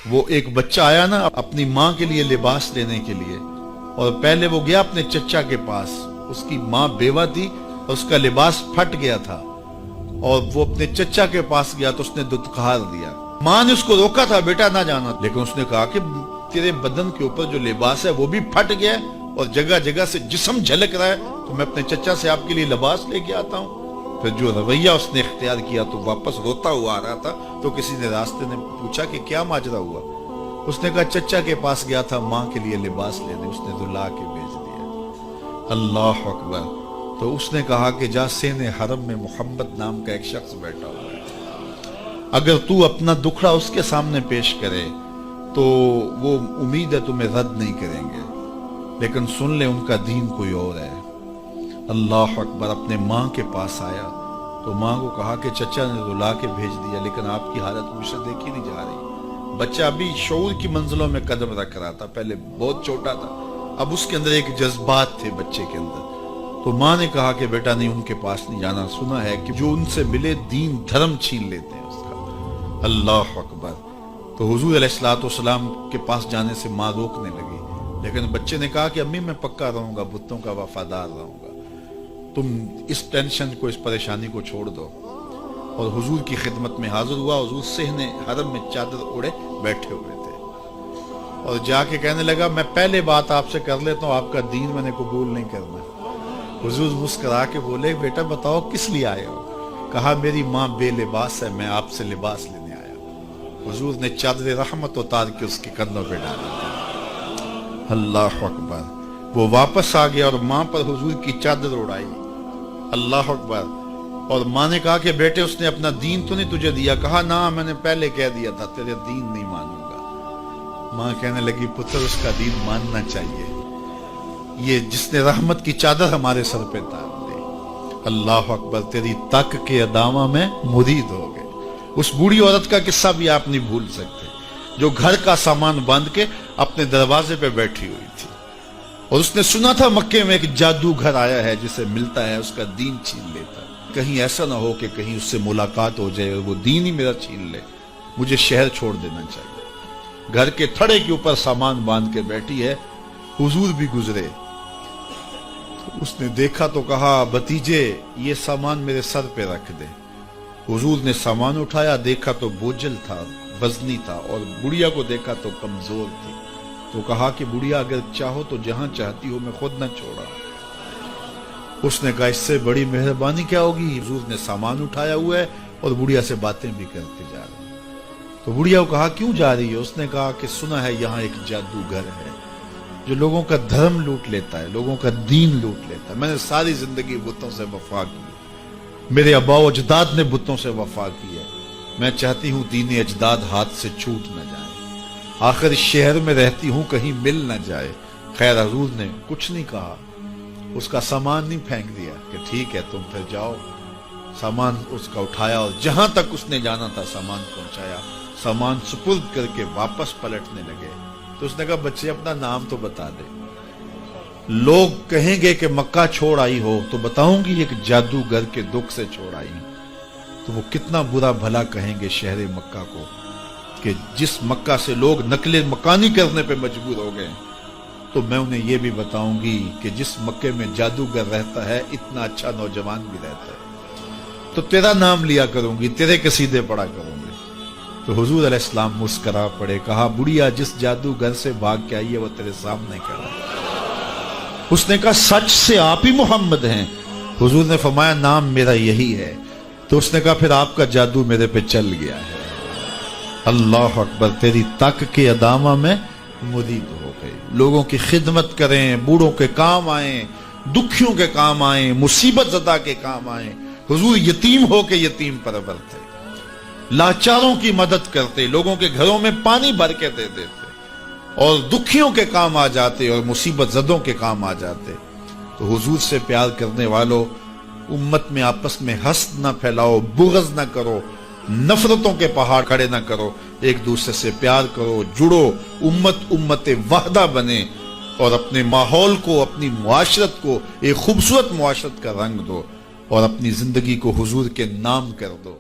وہ ایک بچہ آیا نا اپنی ماں کے لیے لباس لینے کے لیے، اور پہلے وہ گیا اپنے چچا کے پاس، اس کی ماں بیوہ تھی اور اس کا لباس پھٹ گیا تھا، اور وہ اپنے چچا کے پاس گیا تو اس نے دتکار دیا۔ ماں نے اس کو روکا تھا بیٹا نہ جانا، لیکن اس نے کہا کہ تیرے بدن کے اوپر جو لباس ہے وہ بھی پھٹ گیا ہے اور جگہ جگہ سے جسم جھلک رہا ہے، تو میں اپنے چچا سے آپ کے لیے لباس لے کے آتا ہوں۔ پھر جو رویہ اس نے اختیار کیا تو واپس روتا ہوا آ رہا تھا، تو کسی نے راستے نے پوچھا کہ کیا ماجرا ہوا؟ اس نے کہا چچا کے پاس گیا تھا ماں کے لیے لباس لینے، اس نے دلا کے بھیج دیا۔ اللہ اکبر۔ تو اس نے کہا کہ جا سین حرم میں محمد نام کا ایک شخص بیٹھا ہوا ہے، اگر تو اپنا دکھڑا اس کے سامنے پیش کرے تو وہ امید ہے تمہیں رد نہیں کریں گے، لیکن سن لے ان کا دین کوئی اور ہے۔ اللہ اکبر۔ اپنے ماں کے پاس آیا تو ماں کو کہا کہ چچا نے رلا کے بھیج دیا، لیکن آپ کی حالت مجھ سے دیکھی نہیں جا رہی۔ بچہ ابھی شعور کی منزلوں میں قدم رکھ رہا تھا، پہلے بہت چھوٹا تھا، اب اس کے اندر ایک جذبات تھے بچے کے اندر۔ تو ماں نے کہا کہ بیٹا نہیں، ان کے پاس نہیں جانا، سنا ہے کہ جو ان سے ملے دین دھرم چھین لیتے ہیں اس کا۔ اللہ اکبر۔ تو حضور علیہ الصلوۃ والسلام کے پاس جانے سے ماں روکنے لگی، لیکن بچے نے کہا کہ امی میں پکا رہوں گا، بتوں کا وفادار رہوں گا، تم اس ٹینشن کو، اس پریشانی کو چھوڑ دو۔ اور حضور کی خدمت میں حاضر ہوا۔ حضور صحن حرم میں چادر اوڑے بیٹھے ہوئے تھے، اور جا کے کہنے لگا میں پہلے بات آپ سے کر لیتا ہوں، آپ کا دین میں نے قبول نہیں کرنا۔ حضور مسکرا کے بولے بیٹا بتاؤ کس لیے آئے ہو؟ کہا میری ماں بے لباس ہے، میں آپ سے لباس لینے آیا ہوں۔ حضور نے چادر رحمت اتار کے اس کے کندھوں پہ ڈالا۔ اللہ اکبر۔ وہ واپس آ گیا اور ماں پر حضور کی چادر اڑائی۔ اللہ اکبر۔ اور ماں نے کہا کہ بیٹے اس نے اپنا دین تو نہیں تجھے دیا؟ کہا نہ، میں نے پہلے کہہ دیا تھا تیرے دین نہیں مانوں گا۔ ماں کہنے لگی پتر اس کا دین ماننا چاہیے، یہ جس نے رحمت کی چادر ہمارے سر پہ تار دی۔ اللہ اکبر۔ تیری تک کے ادامہ میں مرید ہو گئے۔ اس بوڑھی عورت کا قصہ بھی آپ نہیں بھول سکتے، جو گھر کا سامان باندھ کے اپنے دروازے پہ بیٹھی ہوئی تھی، اور اس نے سنا تھا مکے میں ایک جادوگر آیا ہے جسے ملتا ہے اس کا دین چھین لیتا ہے، کہیں ایسا نہ ہو کہ کہیں اس سے ملاقات ہو جائے اور وہ دین ہی میرا چھین لے، مجھے شہر چھوڑ دینا چاہیے۔ گھر کے تھڑے کے اوپر سامان باندھ کے بیٹھی ہے، حضور بھی گزرے، اس نے دیکھا تو کہا بھتیجے یہ سامان میرے سر پہ رکھ دے۔ حضور نے سامان اٹھایا، دیکھا تو بوجھل تھا، وزنی تھا، اور بڑھیا کو دیکھا تو کمزور تھی، تو کہا کہ بڑھیا اگر چاہو تو جہاں چاہتی ہو میں خود نہ چھوڑا۔ اس نے کہا اس سے بڑی مہربانی کیا ہوگی؟ حضور نے سامان اٹھایا ہوا ہے اور بڑھیا سے باتیں بھی کرتے جا رہے ہیں۔ تو بڑھیا کو کہا کیوں جا رہی ہے؟ اس نے کہا کہ سنا ہے یہاں ایک جادوگر ہے جو لوگوں کا دھرم لوٹ لیتا ہے، لوگوں کا دین لوٹ لیتا ہے۔ میں نے ساری زندگی بتوں سے وفا کی، میرے آباء و اجداد نے بتوں سے وفا کی ہے، میں چاہتی ہوں دین اجداد ہاتھ سے چھوٹ نہ جائے، آخر اس شہر میں رہتی ہوں کہیں مل نہ جائے۔ خیر حضور نے کچھ نہیں کہا، اس کا سامان نہیں پھینک دیا کہ ٹھیک ہے تم پھر جاؤ۔ سامان اس کا اٹھایا اور جہاں تک اس نے جانا تھا سامان پہنچایا، سامان سپرد کر کے واپس پلٹنے لگے۔ تو اس نے کہا بچے اپنا نام تو بتا دے، لوگ کہیں گے کہ مکہ چھوڑ آئی ہو تو بتاؤں گی ایک جادوگر کے دکھ سے چھوڑ آئی ہوں، تو وہ کتنا برا بھلا کہیں گے شہر مکہ کو کہ جس مکہ سے لوگ نقل مکانی کرنے پہ مجبور ہو گئے، تو میں انہیں یہ بھی بتاؤں گی کہ جس مکے میں جادوگر رہتا ہے اتنا اچھا نوجوان بھی رہتا ہے، تو تیرا نام لیا کروں گی، تیرے قصیدے پڑھا کروں گی۔ تو حضور علیہ السلام مسکرا پڑے، کہا بڑھیا جس جادوگر سے بھاگ کے آئی ہے وہ تیرے سامنے کھڑا ہے۔ اس نے کہا سچ سے آپ ہی محمد ہیں؟ حضور نے فرمایا نام میرا یہی ہے۔ تو اس نے کہا پھر آپ کا جادو میرے پہ چل گیا ہے۔ اللہ اکبر۔ تیری تک کے ادامہ میں مرید ہو گئے، لوگوں کی خدمت کریں، بوڑھوں کے کام آئیں، دکھیوں کے کام آئیں، مصیبت زدہ کے کام آئیں۔ حضور یتیم ہو کے یتیم پرور تھے، لاچاروں کی مدد کرتے، لوگوں کے گھروں میں پانی بھر کے دے دیتے، اور دکھیوں کے کام آ جاتے اور مصیبت زدوں کے کام آ جاتے۔ تو حضور سے پیار کرنے والوں، امت میں آپس میں حسد نہ پھیلاؤ، بغض نہ کرو، نفرتوں کے پہاڑ کھڑے نہ کرو، ایک دوسرے سے پیار کرو، جڑو، امت وحدہ بنے، اور اپنے ماحول کو، اپنی معاشرت کو ایک خوبصورت معاشرت کا رنگ دو، اور اپنی زندگی کو حضور کے نام کر دو۔